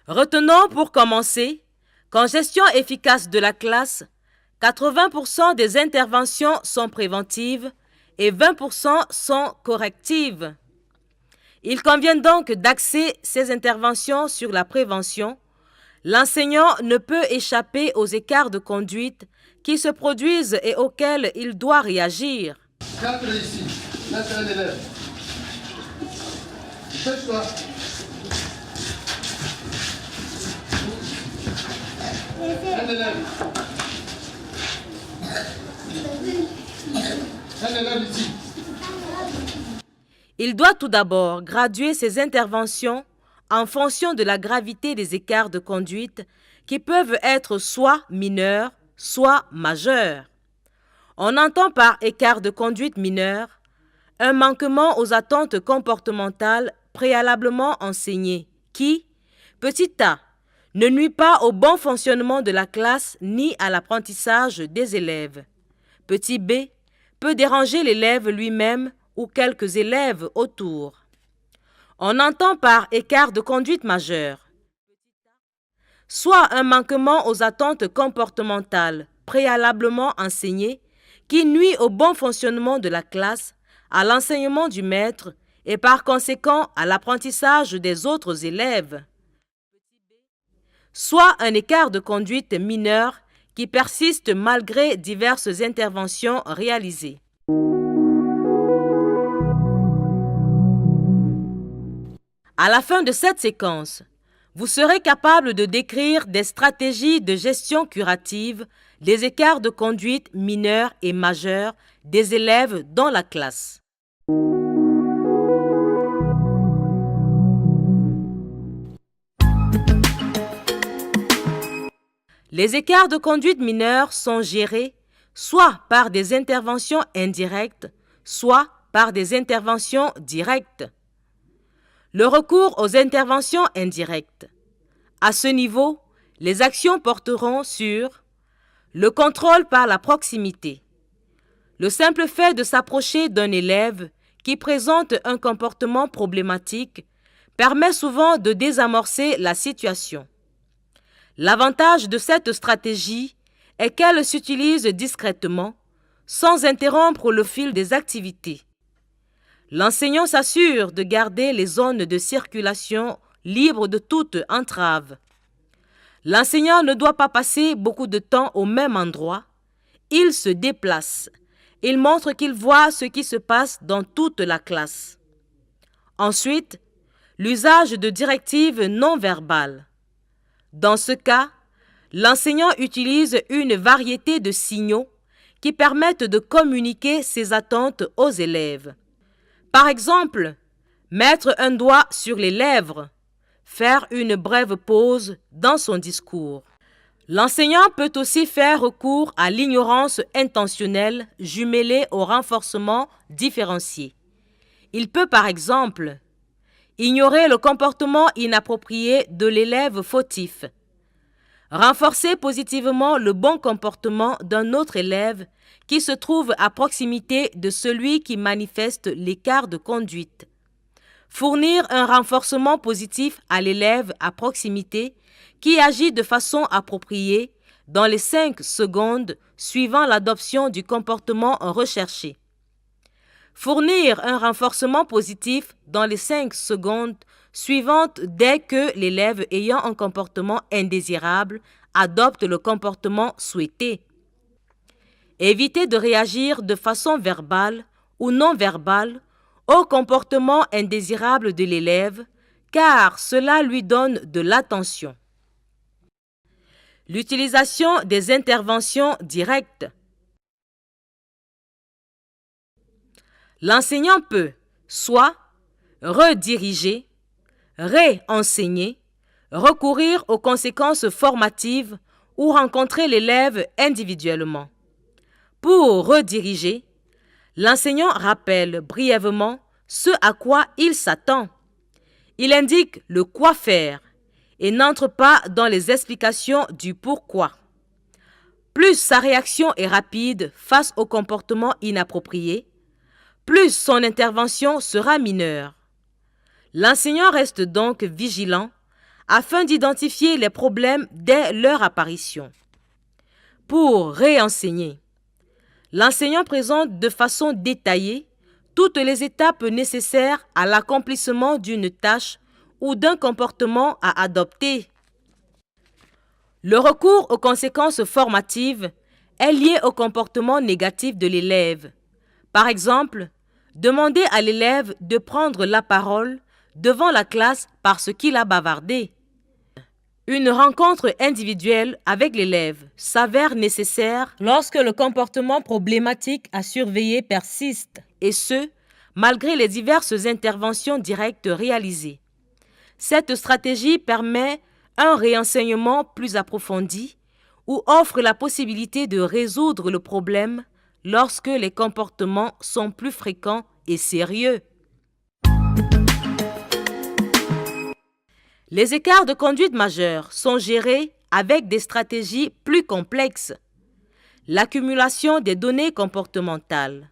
Retenons pour commencer qu'en gestion efficace de la classe, 80% des interventions sont préventives et 20% sont correctives. Il convient donc d'axer ces interventions sur la prévention. L'enseignant ne peut échapper aux écarts de conduite qui se produisent et auxquels il doit réagir. 4 ici, là c'est un élève. Dépêche-toi. Un élève. Un élève ici. Il doit tout d'abord graduer ses interventions en fonction de la gravité des écarts de conduite qui peuvent être soit mineurs, soit majeurs. On entend par écart de conduite mineur un manquement aux attentes comportementales préalablement enseignées qui, petit a, ne nuit pas au bon fonctionnement de la classe ni à l'apprentissage des élèves. Petit b, peut déranger l'élève lui-même ou quelques élèves autour. On entend par écart de conduite majeur soit un manquement aux attentes comportementales préalablement enseignées qui nuit au bon fonctionnement de la classe, à l'enseignement du maître et par conséquent à l'apprentissage des autres élèves. Soit un écart de conduite mineur qui persiste malgré diverses interventions réalisées. À la fin de cette séquence, vous serez capable de décrire des stratégies de gestion curative des écarts de conduite mineurs et majeurs des élèves dans la classe. Les écarts de conduite mineurs sont gérés soit par des interventions indirectes, soit par des interventions directes. Le recours aux interventions indirectes. À ce niveau, les actions porteront sur le contrôle par la proximité. Le simple fait de s'approcher d'un élève qui présente un comportement problématique permet souvent de désamorcer la situation. L'avantage de cette stratégie est qu'elle s'utilise discrètement, sans interrompre le fil des activités. L'enseignant s'assure de garder les zones de circulation libres de toute entrave. L'enseignant ne doit pas passer beaucoup de temps au même endroit. Il se déplace. Il montre qu'il voit ce qui se passe dans toute la classe. Ensuite, l'usage de directives non verbales. Dans ce cas, l'enseignant utilise une variété de signaux qui permettent de communiquer ses attentes aux élèves. Par exemple, mettre un doigt sur les lèvres, faire une brève pause dans son discours. L'enseignant peut aussi faire recours à l'ignorance intentionnelle jumelée au renforcement différencié. Il peut par exemple ignorer le comportement inapproprié de l'élève fautif, renforcer positivement le bon comportement d'un autre élève qui se trouve à proximité de celui qui manifeste l'écart de conduite. Fournir un renforcement positif à l'élève à proximité qui agit de façon appropriée dans les 5 secondes suivant l'adoption du comportement recherché. Fournir un renforcement positif dans les 5 secondes suivantes dès que l'élève ayant un comportement indésirable adopte le comportement souhaité. Éviter de réagir de façon verbale ou non verbale au comportement indésirable de l'élève, car cela lui donne de l'attention. L'utilisation des interventions directes. L'enseignant peut soit rediriger, réenseigner, recourir aux conséquences formatives ou rencontrer l'élève individuellement. Pour rediriger, l'enseignant rappelle brièvement ce à quoi il s'attend. Il indique le quoi faire et n'entre pas dans les explications du pourquoi. Plus sa réaction est rapide face au comportement inapproprié, plus son intervention sera mineure. L'enseignant reste donc vigilant afin d'identifier les problèmes dès leur apparition. Pour réenseigner, l'enseignant présente de façon détaillée toutes les étapes nécessaires à l'accomplissement d'une tâche ou d'un comportement à adopter. Le recours aux conséquences formatives est lié au comportement négatif de l'élève. Par exemple, demander à l'élève de prendre la parole devant la classe parce qu'il a bavardé. Une rencontre individuelle avec l'élève s'avère nécessaire lorsque le comportement problématique à surveiller persiste, et ce, malgré les diverses interventions directes réalisées. Cette stratégie permet un réenseignement plus approfondi ou offre la possibilité de résoudre le problème lorsque les comportements sont plus fréquents et sérieux. Les écarts de conduite majeurs sont gérés avec des stratégies plus complexes. L'accumulation des données comportementales,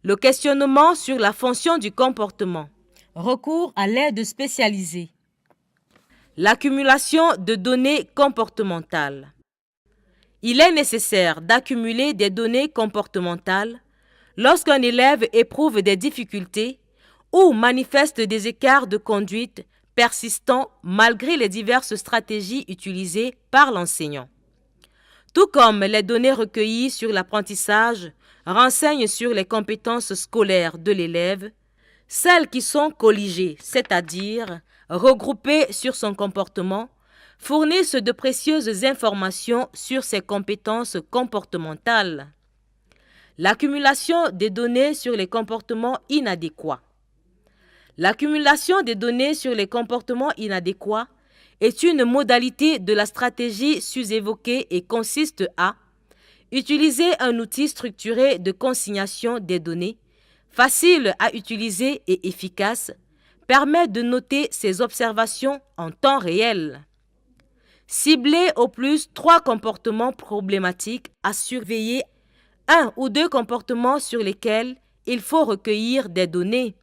le questionnement sur la fonction du comportement, recours à l'aide spécialisée, l'accumulation de données comportementales. Il est nécessaire d'accumuler des données comportementales lorsqu'un élève éprouve des difficultés ou manifeste des écarts de conduite persistants malgré les diverses stratégies utilisées par l'enseignant. Tout comme les données recueillies sur l'apprentissage renseignent sur les compétences scolaires de l'élève, celles qui sont colligées, c'est-à-dire regroupées sur son comportement, fournissent de précieuses informations sur ses compétences comportementales. L'accumulation des données sur les comportements inadéquats. L'accumulation des données sur les comportements inadéquats est une modalité de la stratégie sus-évoquée et consiste à utiliser un outil structuré de consignation des données, facile à utiliser et efficace, permet de noter ses observations en temps réel. Cibler au plus 3 comportements problématiques à surveiller, 1 ou 2 comportements sur lesquels il faut recueillir des données.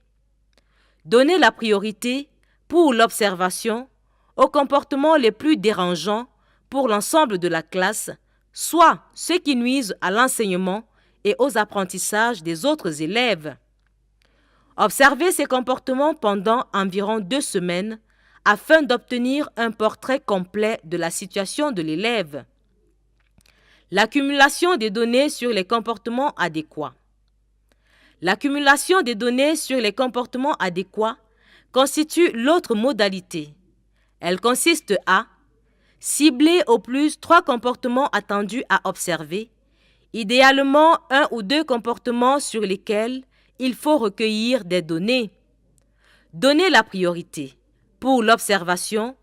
Donner la priorité pour l'observation aux comportements les plus dérangeants pour l'ensemble de la classe, soit ceux qui nuisent à l'enseignement et aux apprentissages des autres élèves. Observer ces comportements pendant environ 2 semaines afin d'obtenir un portrait complet de la situation de l'élève. L'accumulation des données sur les comportements adéquats. L'accumulation des données sur les comportements adéquats constitue l'autre modalité. Elle consiste à cibler au plus 3 comportements attendus à observer, idéalement 1 ou 2 comportements sur lesquels il faut recueillir des données. Donner la priorité pour l'observation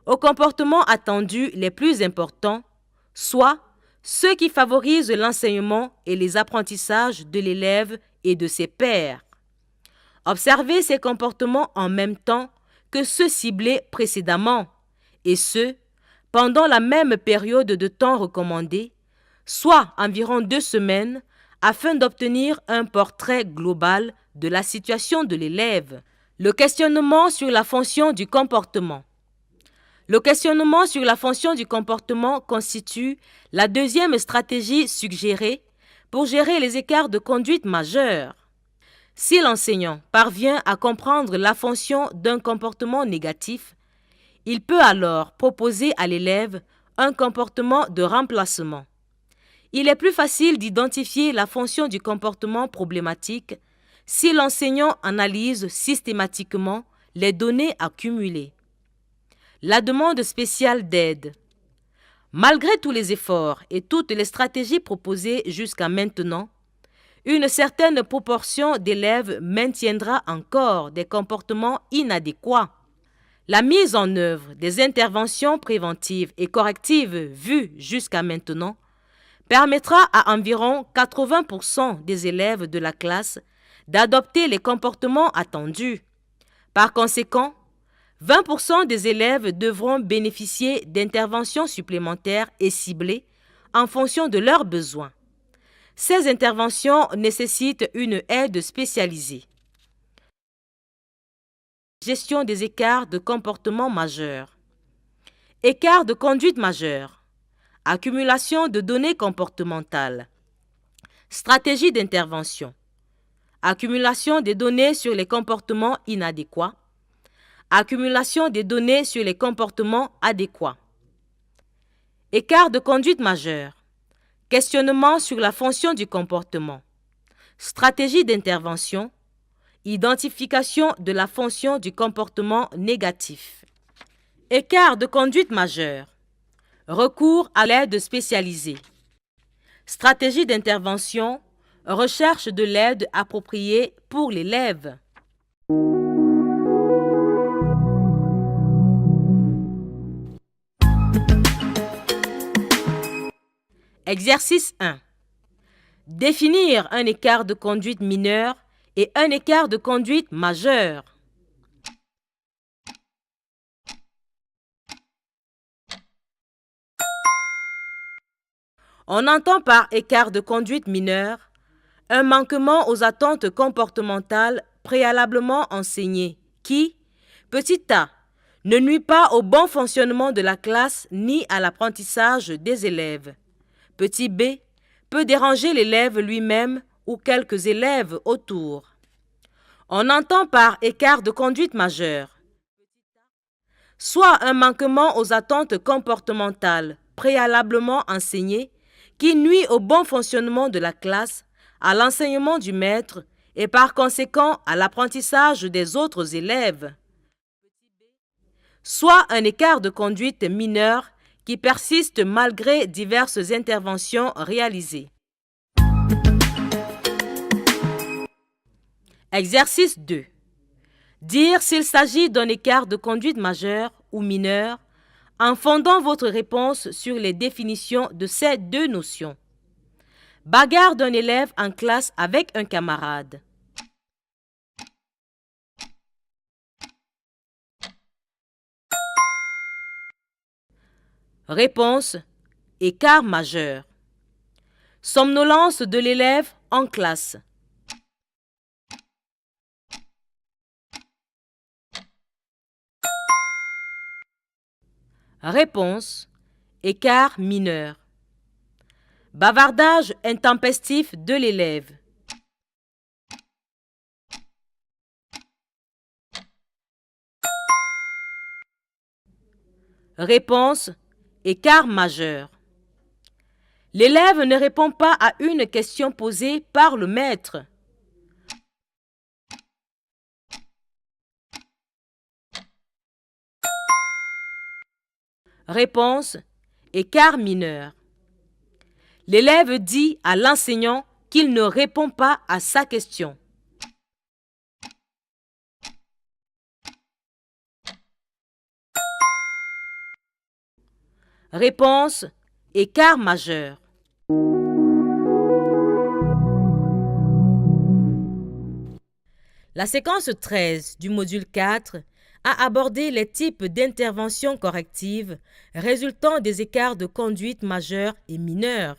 aux comportements attendus les plus importants, soit ceux qui favorisent l'enseignement et les apprentissages de l'élève et de ses pairs. Observer ces comportements en même temps que ceux ciblés précédemment, et ce, pendant la même période de temps recommandée, soit environ 2 semaines, afin d'obtenir un portrait global de la situation de l'élève. Le questionnement sur la fonction du comportement. Le questionnement sur la fonction du comportement constitue la deuxième stratégie suggérée pour gérer les écarts de conduite majeurs. Si l'enseignant parvient à comprendre la fonction d'un comportement négatif, il peut alors proposer à l'élève un comportement de remplacement. Il est plus facile d'identifier la fonction du comportement problématique si l'enseignant analyse systématiquement les données accumulées. La demande spéciale d'aide. Malgré tous les efforts et toutes les stratégies proposées jusqu'à maintenant, une certaine proportion d'élèves maintiendra encore des comportements inadéquats. La mise en œuvre des interventions préventives et correctives vues jusqu'à maintenant permettra à environ 80% des élèves de la classe d'adopter les comportements attendus. Par conséquent, 20% des élèves devront bénéficier d'interventions supplémentaires et ciblées en fonction de leurs besoins. Ces interventions nécessitent une aide spécialisée. Gestion des écarts de comportement majeurs. Écart de conduite majeur. Accumulation de données comportementales. Stratégie d'intervention. Accumulation des données sur les comportements inadéquats. Accumulation des données sur les comportements adéquats. Écart de conduite majeur. Questionnement sur la fonction du comportement. Stratégie d'intervention. Identification de la fonction du comportement négatif. Écart de conduite majeur. Recours à l'aide spécialisée. Stratégie d'intervention. Recherche de l'aide appropriée pour l'élève. Exercice 1. Définir un écart de conduite mineur et un écart de conduite majeur. On entend par écart de conduite mineur un manquement aux attentes comportementales préalablement enseignées qui, petit a, ne nuit pas au bon fonctionnement de la classe ni à l'apprentissage des élèves. Petit b, peut déranger l'élève lui-même ou quelques élèves autour. On entend par écart de conduite majeur soit un manquement aux attentes comportementales préalablement enseignées qui nuit au bon fonctionnement de la classe, à l'enseignement du maître et par conséquent à l'apprentissage des autres élèves. Soit un écart de conduite mineur qui persiste malgré diverses interventions réalisées. Exercice 2. Dire s'il s'agit d'un écart de conduite majeur ou mineur en fondant votre réponse sur les définitions de ces deux notions. Bagarre d'un élève en classe avec un camarade. Réponse: écart majeur. Somnolence de l'élève en classe. Réponse: écart mineur. Bavardage intempestif de l'élève. Réponse: écart majeur. L'élève ne répond pas à une question posée par le maître. Réponse: écart mineur. L'élève dit à l'enseignant qu'il ne répond pas à sa question. Réponse: écart majeur. La séquence 13 du module 4 a abordé les types d'interventions correctives résultant des écarts de conduite majeurs et mineurs.